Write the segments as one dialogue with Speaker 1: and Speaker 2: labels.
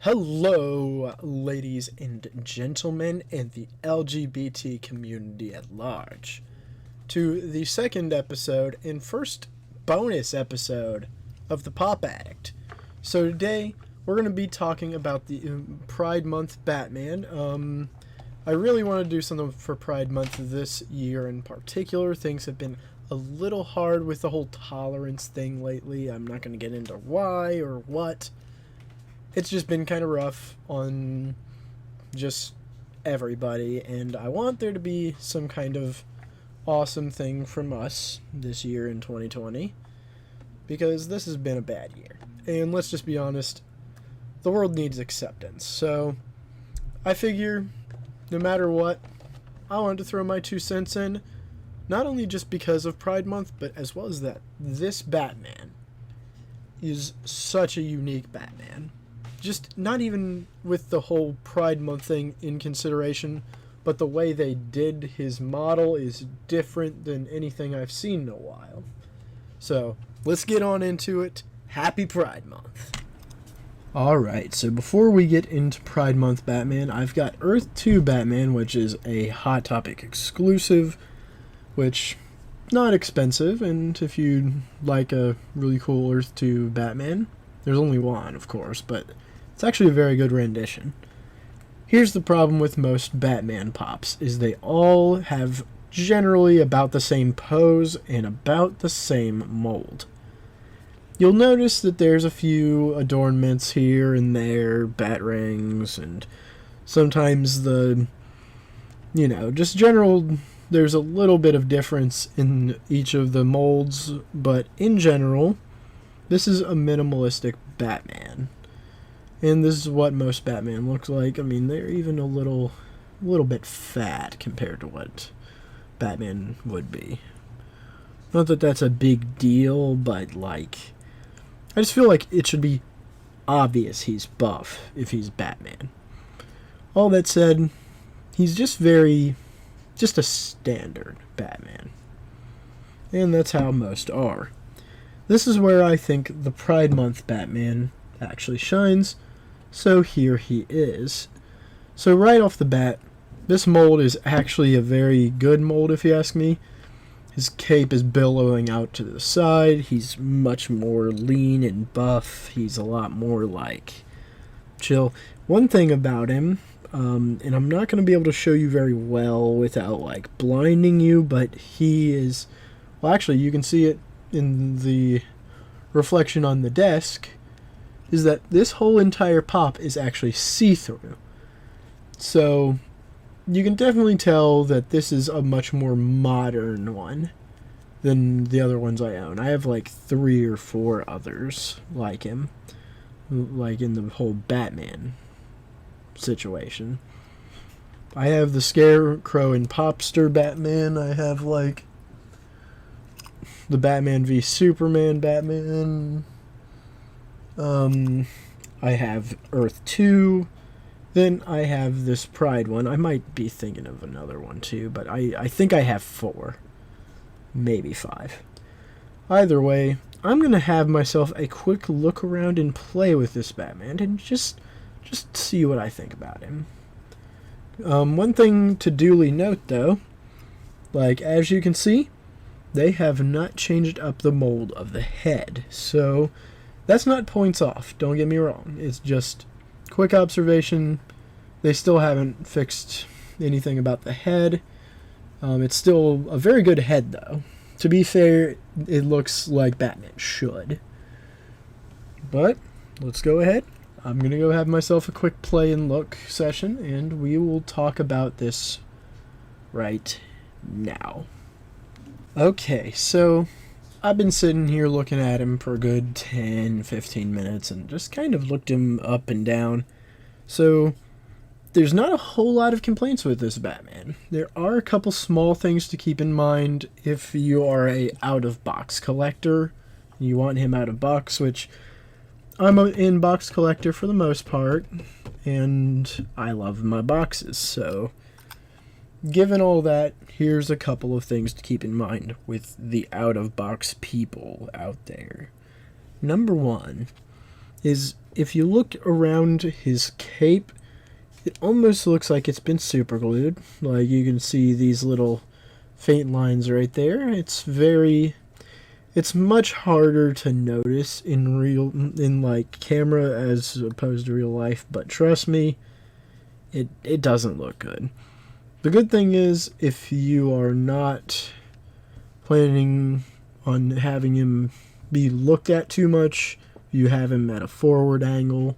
Speaker 1: Hello, ladies and gentlemen, and the LGBT community at large, to the second episode and first bonus episode of the Pop Addict. So today we're going to be talking about the Pride Month Batman. I really want to do something for Pride Month this year in particular. Things have been a little hard with the whole tolerance thing lately. I'm not going to get into why or what. It's just been kind of rough on just everybody, and I want there to be some kind of awesome thing from us this year in 2020, because this has been a bad year. And let's just be honest, the world needs acceptance. So I figure no matter what, I wanted to throw my 2 cents in, not only just because of Pride Month, but as well as that this Batman is such a unique Batman. Just not even with the whole Pride Month thing in consideration, but the way they did his model is different than anything I've seen in a while. So let's get on into it. Happy Pride Month. Alright, so before we get into Pride Month Batman, I've got Earth 2 Batman, which is a Hot Topic exclusive, which not expensive, and if you like a really cool Earth 2 Batman, there's only one, of course, but it's actually a very good rendition. Here's the problem with most Batman pops, is they all have generally about the same pose and about the same mold. You'll notice that there's a few adornments here and there, bat rings, and sometimes just general, there's a little bit of difference in each of the molds, but in general, this is a minimalistic Batman. And this is what most Batman looks like. I mean, they're even a little bit fat compared to what Batman would be. Not that that's a big deal, but I just feel like it should be obvious he's buff if he's Batman. All that said, he's just a standard Batman. And that's how most are. This is where I think the Pride Month Batman actually shines, so here he is. So right off the bat, this mold is actually a very good mold if you ask me. His cape is billowing out to the side, he's much more lean and buff, he's a lot more chill. One thing about him, and I'm not going to be able to show you very well without blinding you, but he is, well actually you can see it in the reflection on the desk, is that this whole entire pop is actually see-through. So you can definitely tell that this is a much more modern one than the other ones I own. I have 3 or 4 others like him, in the whole Batman situation. I have the Scarecrow and Popster Batman. I have the Batman v Superman Batman. I have Earth 2. Then I have this Pride one. I might be thinking of another one too, but I think I have 4. Maybe 5. Either way, I'm going to have myself a quick look around and play with this Batman and just see what I think about him. One thing to duly note though, as you can see, they have not changed up the mold of the head, so that's not points off, don't get me wrong. It's just quick observation. They still haven't fixed anything about the head. It's still a very good head, though. To be fair, it looks like Batman should. But let's go ahead. I'm going to go have myself a quick play and look session, and we will talk about this right now. Okay, so I've been sitting here looking at him for a good 10-15 minutes and just kind of looked him up and down. So there's not a whole lot of complaints with this Batman. There are a couple small things to keep in mind if you are a out-of-box collector. You want him out of box, which I'm an in-box collector for the most part, and I love my boxes, so given all that, here's a couple of things to keep in mind with the out-of-box people out there. Number 1, is if you look around his cape, it almost looks like it's been super glued. Like you can see these little faint lines right there. It's much harder to notice in like camera as opposed to real life, but trust me, it doesn't look good. The good thing is, if you are not planning on having him be looked at too much, you have him at a forward angle,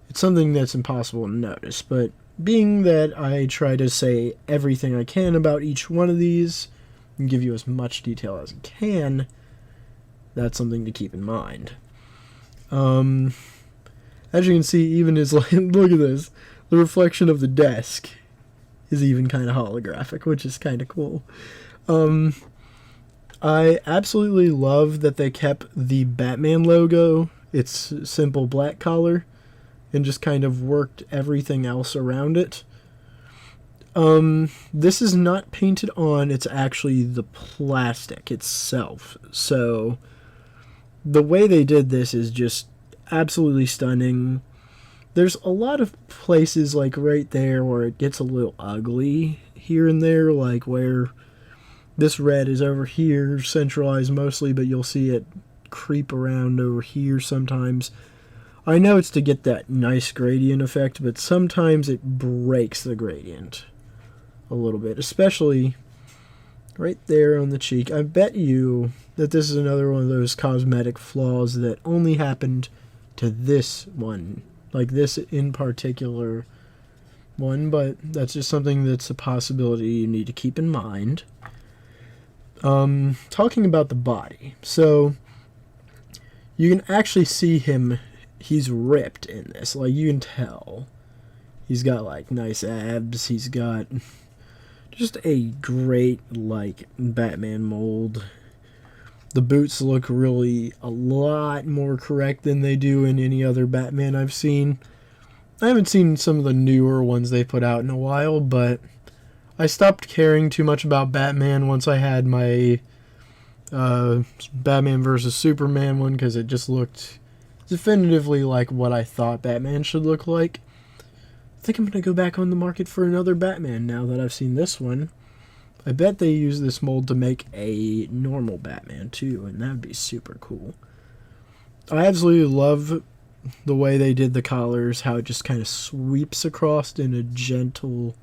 Speaker 1: it's something that's impossible to notice. But being that I try to say everything I can about each one of these and give you as much detail as I can, that's something to keep in mind. As you can see, even his look at this, the reflection of the desk is even kind of holographic, which is kind of cool. I absolutely love that they kept the Batman logo, its simple black collar, and just kind of worked everything else around it. This is not painted on, it's actually the plastic itself. So the way they did this is just absolutely stunning. There's a lot of places like right there where it gets a little ugly here and there, like where this red is over here, centralized mostly, but you'll see it creep around over here sometimes. I know it's to get that nice gradient effect, but sometimes it breaks the gradient a little bit, especially right there on the cheek. I bet you that this is another one of those cosmetic flaws that only happened to this one, like this in particular one, but that's just something that's a possibility you need to keep in mind. Talking about the body, so you can actually see him, he's ripped in this, like you can tell. He's got like nice abs, he's got just a great like Batman mold. The boots look really a lot more correct than they do in any other Batman I've seen. I haven't seen some of the newer ones they put out in a while, but I stopped caring too much about Batman once I had my Batman vs. Superman one, because it just looked definitively like what I thought Batman should look like. I think I'm going to go back on the market for another Batman now that I've seen this one. I bet they use this mold to make a normal Batman too, and that would be super cool. I absolutely love the way they did the collars, how it just kind of sweeps across in a gentle,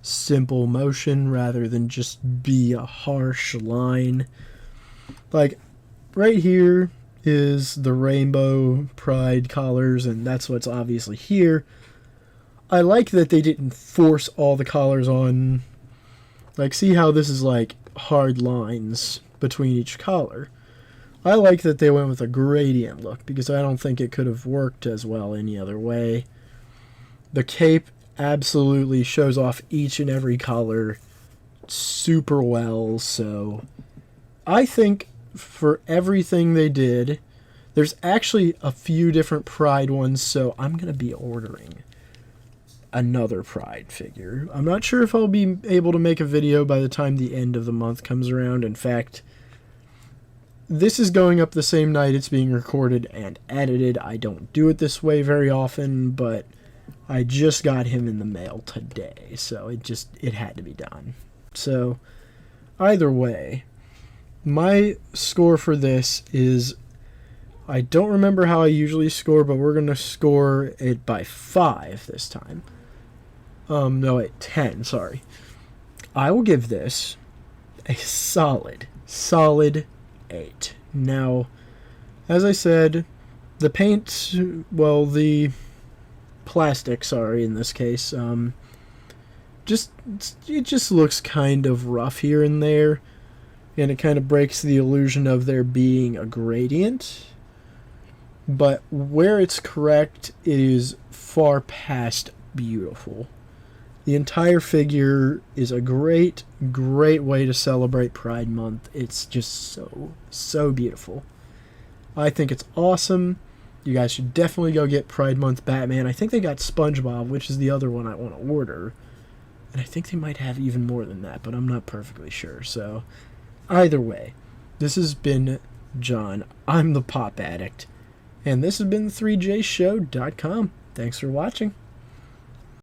Speaker 1: simple motion rather than just be a harsh line. Like right here is the rainbow pride collars, and that's what's obviously here. I like that they didn't force all the collars on. Like, see how this is like hard lines between each collar. I like that they went with a gradient look, because I don't think it could have worked as well any other way. The cape absolutely shows off each and every color super well, so I think for everything they did, there's actually a few different Pride ones, so I'm going to be ordering another Pride figure. I'm not sure if I'll be able to make a video by the time the end of the month comes around. In fact, this is going up the same night it's being recorded and edited. I don't do it this way very often, but I just got him in the mail today, so it had to be done. So either way, my score for this is, I don't remember how I usually score, but we're going to score it by 5 this time. No, wait, 10, sorry. I will give this a solid 8. Now, as I said, the paint, well, the plastic, sorry, in this case, it just looks kind of rough here and there, and it kind of breaks the illusion of there being a gradient. But where it's correct, it is far past beautiful. The entire figure is a great way to celebrate Pride Month. It's just so beautiful. I think it's awesome. You guys should definitely go get Pride Month Batman. I think they got SpongeBob, which is the other one I want to order. And I think they might have even more than that, but I'm not perfectly sure. So, either way, this has been John. I'm the Pop Addict. And this has been the 3jshow.com. Thanks for watching.